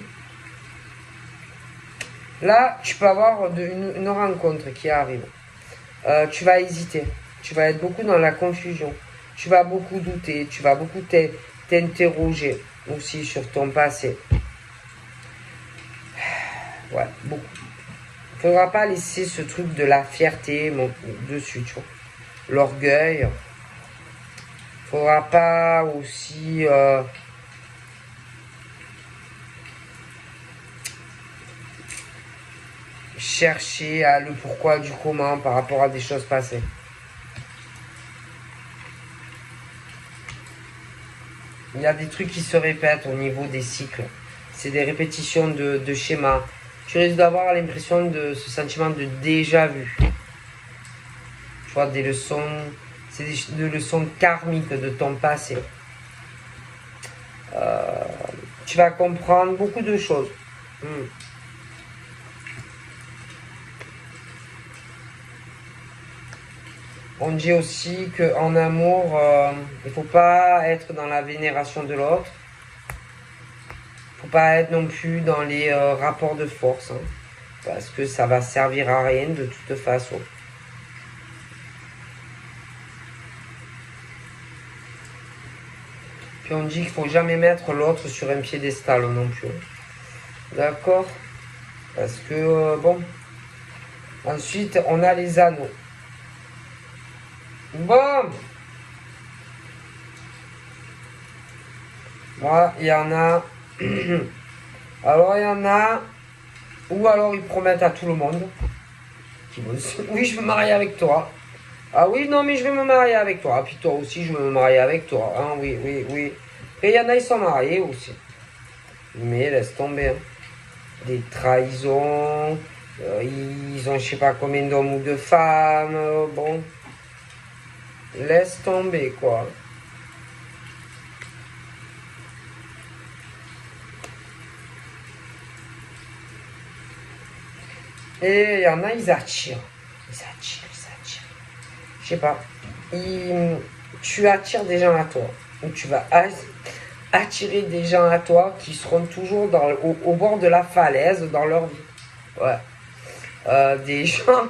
Là, tu peux avoir une rencontre qui arrive. Tu vas hésiter, tu vas être beaucoup dans la confusion, tu vas beaucoup douter, tu vas beaucoup t'interroger aussi sur ton passé. Ouais, beaucoup. Il ne faudra pas laisser ce truc de la fierté dessus, tu vois. L'orgueil. Il ne faudra pas aussi... chercher à le pourquoi du comment par rapport à des choses passées. Il y a des trucs qui se répètent au niveau des cycles. C'est des répétitions de schémas. Tu risques d'avoir l'impression de ce sentiment de déjà vu. Tu vois, des leçons, c'est des leçons karmiques de ton passé. Tu vas comprendre beaucoup de choses. On dit aussi qu'en amour, il ne faut pas être dans la vénération de l'autre. Il ne faut pas être non plus dans les rapports de force. Hein, parce que ça va servir à rien de toute façon. Puis on dit qu'il ne faut jamais mettre l'autre sur un piédestal non plus. D'accord? Parce que, bon. Ensuite, on a les anneaux. Bon. Moi, il y en a. Alors, il y en a. Ou alors, ils promettent à tout le monde. Oui, je veux me marier avec toi. Ah oui, non, mais je vais me marier avec toi. Ah, puis toi aussi, je veux me marier avec toi. Hein, oui, oui, oui. Et il y en a, ils sont mariés aussi. Mais laisse tomber. Hein. Des trahisons. Ils ont je sais pas combien d'hommes ou de femmes. Bon. Laisse tomber, quoi. Et il y en a, ils attirent. Ils attirent, ils attirent. Je sais pas. Tu attires des gens à toi. Ou tu vas attirer des gens à toi qui seront toujours au bord de la falaise dans leur vie. Ouais. Des gens,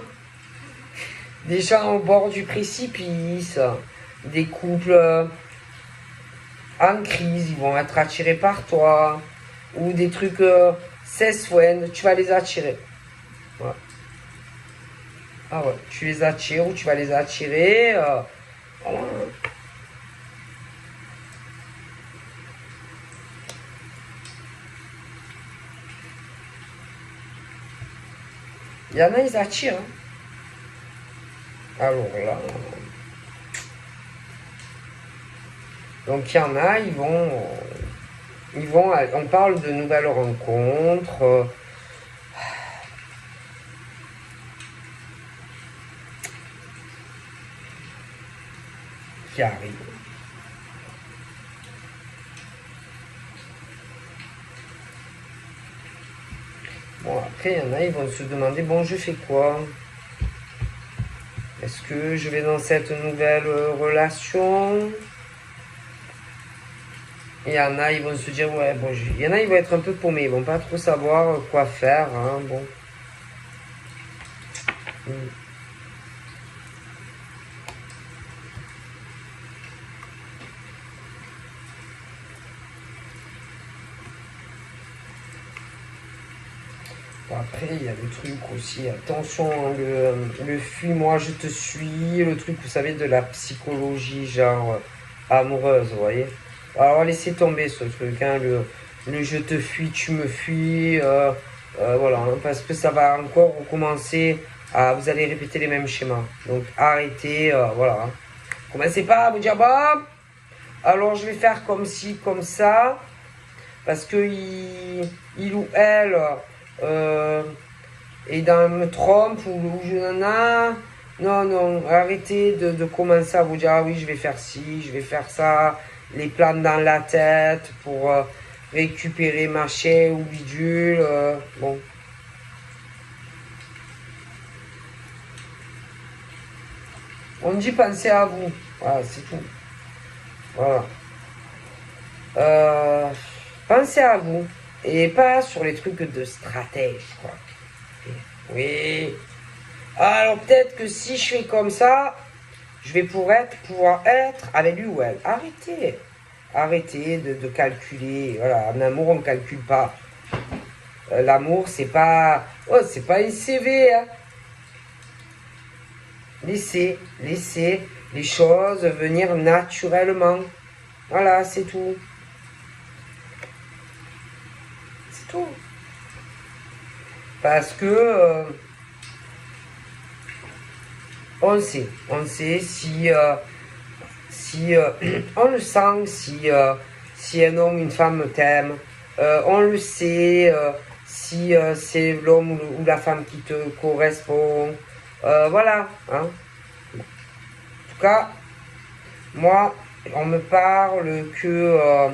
des gens au bord du précipice, des couples en crise, ils vont être attirés par toi, ou des trucs sexuels, tu vas les attirer. Ouais. Ah ouais, tu les attires ou tu vas les attirer. Voilà. Il y en a, ils attirent. Hein. Alors là. Donc il y en a, on parle de nouvelles rencontres. Qui arrivent. Bon, après, il y en a, ils vont se demander, bon, je fais quoi? Est-ce que je vais dans cette nouvelle relation? Il y en a, ils vont se dire, ouais, bon, il y en a, ils vont être un peu paumés, ils vont pas trop savoir quoi faire, hein, bon. Mm. Bon, après, il y a le truc aussi, attention, hein, le fuis-moi, je te suis, le truc, vous savez, de la psychologie, genre, amoureuse, vous voyez. Alors, laissez tomber ce truc, hein, le je te fuis, tu me fuis, voilà, hein, parce que ça va encore recommencer, vous allez répéter les mêmes schémas. Donc, arrêtez, voilà. Hein. Commencez pas à vous dire, bah, alors je vais faire comme ci, comme ça, parce que il ou elle euh, est dans me trompe ou je n'en a. Non, non, arrêtez de commencer à vous dire, ah oui, je vais faire ci, je vais faire ça, les plans dans la tête pour récupérer machin ou bidule. Bon, on dit pensez à vous. Voilà, c'est tout. Voilà. Euh, pensez à vous et pas sur les trucs de stratège, quoi. Oui. Alors peut-être que si je fais comme ça, je vais pouvoir être avec lui ou elle. Arrêtez. Arrêtez de calculer. Voilà, en amour, on ne calcule pas. L'amour, c'est pas. Oh, c'est pas une CV. Hein. Laissez les choses venir naturellement. Voilà, c'est tout. C'est tout. Parce que on sait si on le sent, si un homme ou une femme t'aime, on le sait, si c'est l'homme ou la femme qui te correspond, voilà. Hein. En tout cas, moi, on me parle que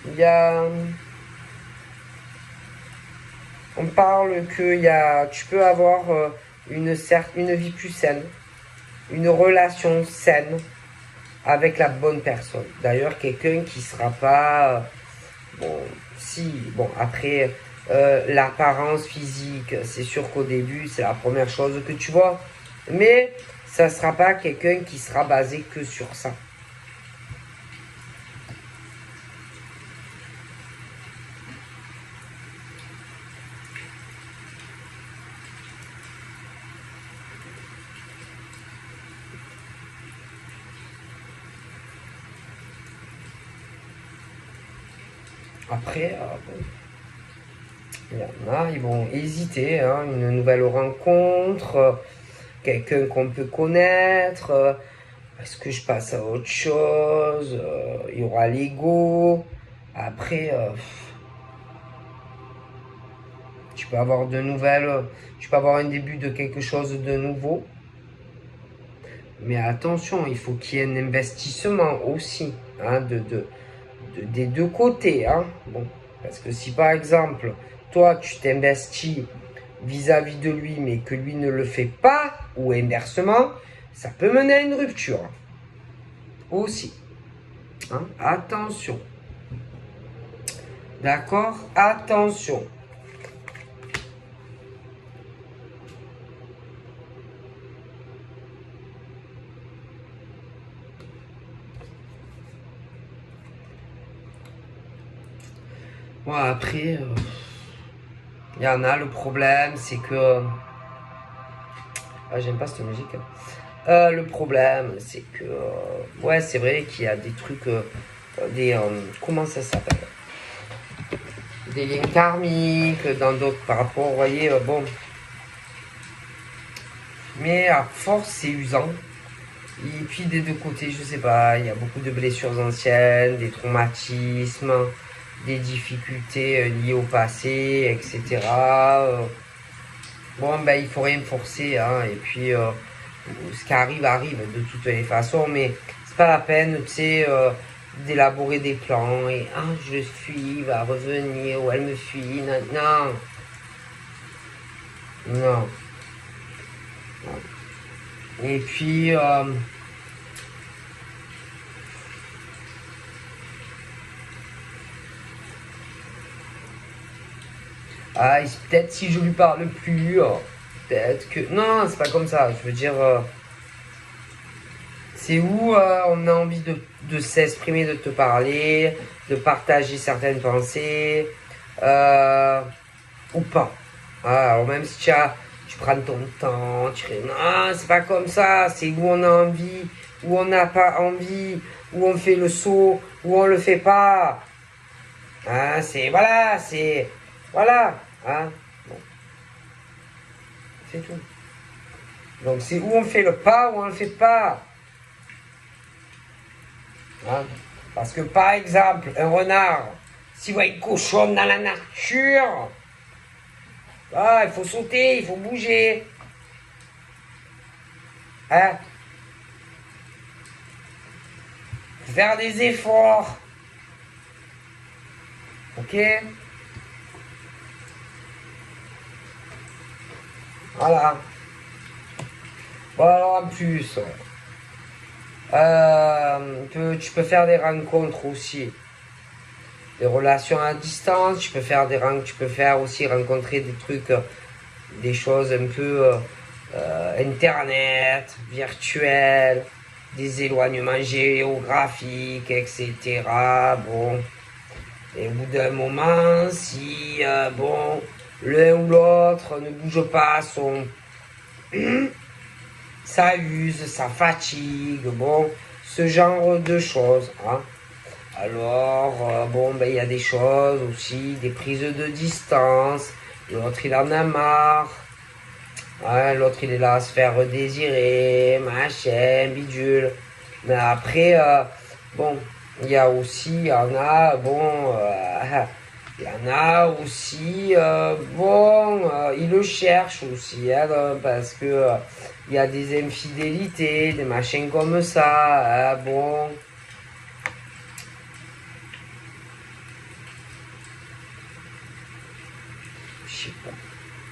il y a, on parle que tu peux avoir une vie plus saine, une relation saine avec la bonne personne. D'ailleurs, quelqu'un qui sera pas bon, si, bon, après, l'apparence physique, c'est sûr qu'au début, c'est la première chose que tu vois. Mais ça ne sera pas quelqu'un qui sera basé que sur ça. Après, bon, il y en a, ils vont hésiter, hein, une nouvelle rencontre, quelqu'un qu'on peut connaître, est-ce que je passe à autre chose, il y aura l'ego. Après, tu peux avoir de nouvelles, tu peux avoir un début de quelque chose de nouveau. Mais attention, il faut qu'il y ait un investissement aussi, hein, des deux côtés. Hein. Bon, parce que si par exemple, toi, tu t'investis vis-à-vis de lui, mais que lui ne le fait pas, ou inversement, ça peut mener à une rupture. Aussi. Hein. Attention. D'accord? Attention. Bon, après, il y en a, le problème, c'est que... j'aime pas cette musique. Le problème, c'est que... ouais, c'est vrai qu'il y a des trucs... comment ça s'appelle? Des liens karmiques, dans d'autres... Par rapport, vous voyez, bon... Mais à force, c'est usant. Et puis des deux côtés, je sais pas, il y a beaucoup de blessures anciennes, des traumatismes, des difficultés liées au passé, etc. Bon, ben, il faut rien forcer, hein, et puis ce qui arrive, arrive de toutes les façons, mais c'est pas la peine, tu sais, d'élaborer des plans, et je fuis, il va revenir, ou elle me fuit, non, non, non. Et puis, peut-être si je lui parle plus, peut-être que... Non, c'est pas comme ça. Je veux dire, c'est où on a envie de s'exprimer, de te parler, de partager certaines pensées, ou pas. Alors même si tu prends ton temps, non, c'est pas comme ça. C'est où on a envie, où on n'a pas envie, où on fait le saut, où on le fait pas. Hein, c'est... Voilà, c'est... Voilà. Hein, bon, c'est tout. Donc c'est où on fait le pas, ou on le fait pas. Hein, parce que par exemple, un renard, s'il voit une cochonne dans la nature, il faut sauter, il faut bouger. Hein, faut faire des efforts. Ok? Voilà. Bon, alors en plus, tu peux faire des rencontres aussi. Des relations à distance, tu peux faire aussi rencontrer des trucs, des choses un peu internet, virtuel, des éloignements géographiques, etc. Bon. Et au bout d'un moment, si bon, l'un ou l'autre ne bouge pas, ça use, ça fatigue, bon, ce genre de choses. Hein. Alors, bon, ben il y a des choses aussi, des prises de distance. L'autre, il en a marre. Ouais, l'autre, il est là à se faire désirer, machin, bidule. Mais après, bon, il y a aussi, il y en a, bon, il y en a aussi, bon, ils le cherchent aussi, hein, parce que il y a des infidélités, des machins comme ça, hein, bon. Je sais pas.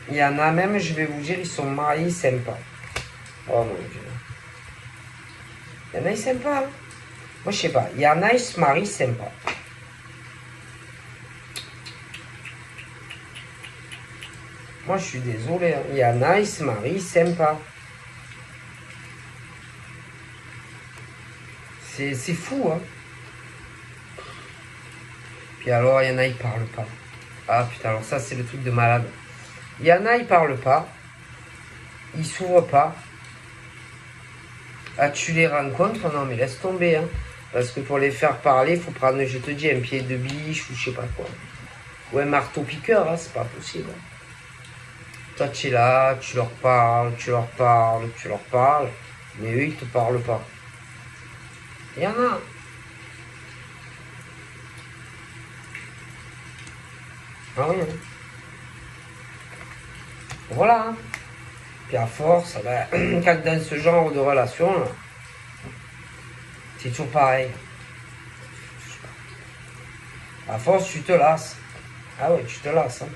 Il y en a même, je vais vous dire, ils sont mariés sympas. Oh mon dieu. Il y en a, ils sympas. Hein. Moi, je sais pas. Il y en a, ils se marient sympas. Moi, je suis désolé. Hein. Il y en a, ils se marient sympas. C'est fou, hein. Puis alors, il y en a, ils parlent pas. Ah putain, alors ça, c'est le truc de malade. Il y en a, ils parlent pas. Ils s'ouvrent pas. Ah, tu les rencontres? Non, mais laisse tomber, hein. Parce que pour les faire parler, il faut prendre, je te dis, un pied de biche ou je sais pas quoi. Ou un marteau-piqueur, hein, c'est pas possible. Toi, tu es là, tu leur parles, tu leur parles, tu leur parles, mais eux, ils te parlent pas. Il y en a. Ah oui, hein. Voilà. Hein. Puis à force, ben, quand dans ce genre de relation, c'est toujours pareil. À force, tu te lasses. Ah ouais, tu te lasses. Hein.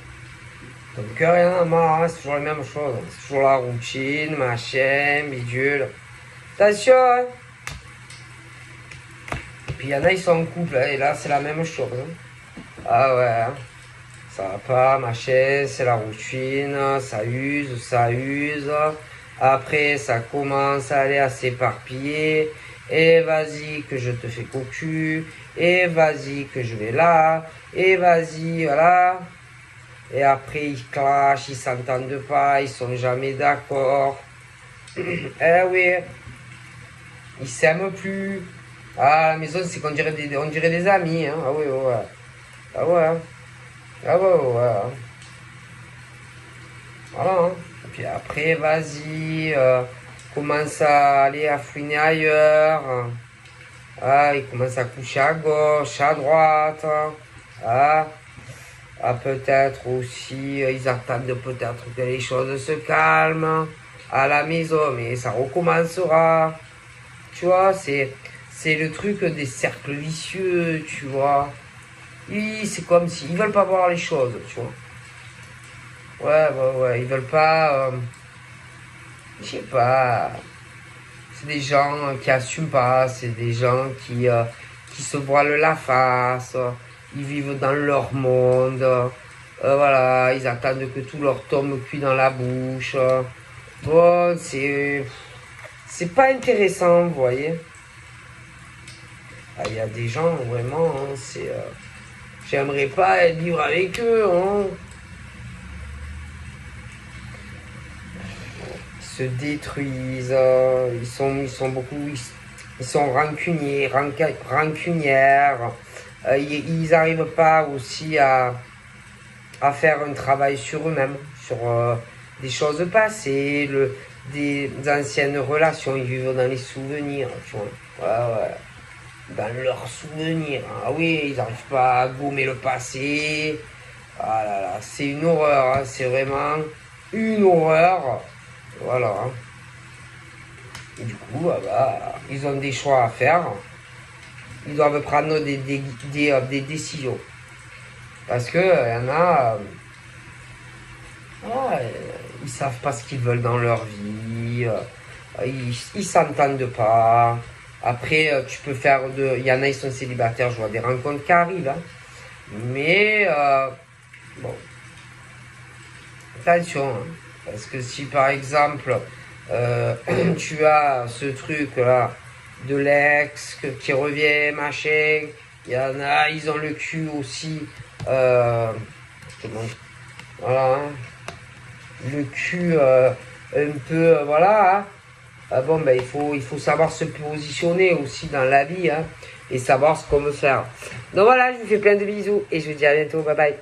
Donc, rien à marre, hein, c'est toujours la même chose. C'est toujours la routine, machin, bidule. Attention, hein. Et puis, il y en a, ils sont en couple, hein, et là, c'est la même chose. Hein. Ah ouais, hein. Ça va pas, machin, c'est la routine, ça use, ça use. Après, ça commence à aller à s'éparpiller. Et vas-y que je te fais cocu. Et vas-y que je vais là. Et vas-y, voilà. Et après, ils clashent, ils s'entendent pas, ils sont jamais d'accord. Eh oui, ils s'aiment plus. Ah, à la maison, c'est qu'on dirait on dirait des amis. Hein. Ah oui, ouais. Ah ouais. Ah ouais, ouais. Voilà. Hein. Et puis après, vas-y, commence à aller à fouiner ailleurs. Ah, ils commencent à coucher à gauche, à droite. Ah. Ah, peut-être aussi, ils attendent peut-être que les choses se calment à la maison, mais ça recommencera. Tu vois, c'est le truc des cercles vicieux, tu vois. C'est comme si ils veulent pas voir les choses, tu vois. Ouais, ils veulent pas, je sais pas. C'est des gens qui assument pas, c'est des gens qui se voilent la face, ils vivent dans leur monde, voilà, ils attendent que tout leur tombe cuit dans la bouche. Bon, c'est pas intéressant, vous voyez. Il y a des gens, vraiment, hein, j'aimerais pas vivre avec eux, hein. Se détruisent, ils sont beaucoup, ils sont rancuniers, rancunières, ils n'arrivent pas aussi à faire un travail sur eux-mêmes, sur des choses passées, des anciennes relations, ils vivent dans les souvenirs, tu vois, ouais, dans leurs souvenirs, hein. Ah oui, ils n'arrivent pas à gommer le passé, ah là là, c'est une horreur, hein, c'est vraiment une horreur. Voilà. Hein. Et du coup, ils ont des choix à faire. Ils doivent prendre des décisions. Parce que y en a, ils savent pas ce qu'ils veulent dans leur vie. Ils s'entendent pas. Après, tu peux faire de. Il y en a, ils sont célibataires. Je vois des rencontres qui arrivent. Hein. Mais, bon. Attention. Hein. Parce que si par exemple, tu as ce truc-là de l'ex qui revient, machin, il y en a, ils ont le cul aussi, voilà, hein, le cul un peu, voilà, hein. Bon, ben, il faut savoir se positionner aussi dans la vie, hein, et savoir ce qu'on veut faire. Donc voilà, je vous fais plein de bisous et je vous dis à bientôt, bye bye.